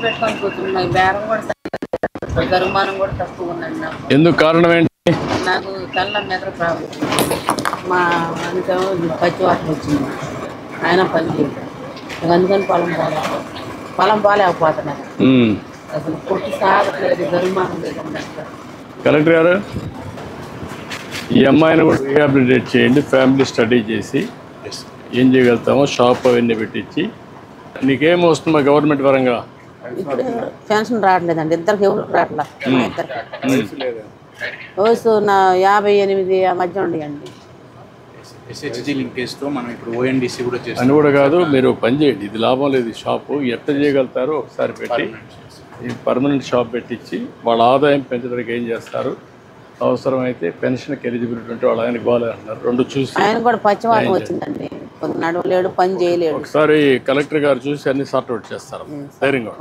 పెట్టుకొని కూర్చున్నాయి. బేరం కూడా గరుమానం కూడా తక్కువ ఉందండి నాకు. ఎందుకు కారణం ఏంటి? నాకు తెల్ల మెదడు ప్రాబ్లం. మా అందుకేమో పచ్చివాసన వచ్చింది. ఆయన పని చేయదు. అందుకని పొలం పోలేకపోతున్నాను. అసలు కొట్టి సాగట్లేదు. గరుమానం లేదండి. కలెక్టర్ గారు, ఈ అమ్మాయిని కూడా రీహాబిలిటేట్ చేయండి. ఫ్యామిలీ స్టడీ చేసి ఏం చేయగలుగుతామో షాప్ అవన్నీ పెట్టించి. నీకేం వస్తుందా గవర్నమెంట్ పరంగా? ఇప్పుడు పెన్షన్ రావట్లేదండి. ఇద్దరికి ఎవరు రావట్లా. వయసు నా 58 ఆ మధ్య ఉండేయండి. ఎస్హెచ్జి లింకేజ్తో మనం ఇప్పుడు ఓఎన్డీసీ కూడా చేస్తాం. అని కూడా కాదు, మీరు పని చేయండి. ఇది లాభం లేదు. ఈ షాపు ఎట్లా చేయగలుగుతారో ఒకసారి పెట్టి ఈ పర్మనెంట్ షాప్ పెట్టించి వాళ్ళ ఆదాయం పెంచడానికి ఏం చేస్తారు. అవసరమైతే పెన్షన్కి ఎలిజిబిలిటీ ఉంటే వాళ్ళు ఆయనకు బాగాలేదంటున్నారు. రెండు చూసి ఆయన కూడా పచ్చివాసన వచ్చిందండి. నడవలేడు, పని చేయలేడు. ఒకసారి కలెక్టర్ గారు చూసి అన్ని సార్ట్ అవుట్ చేస్తారు. ధైర్యంగా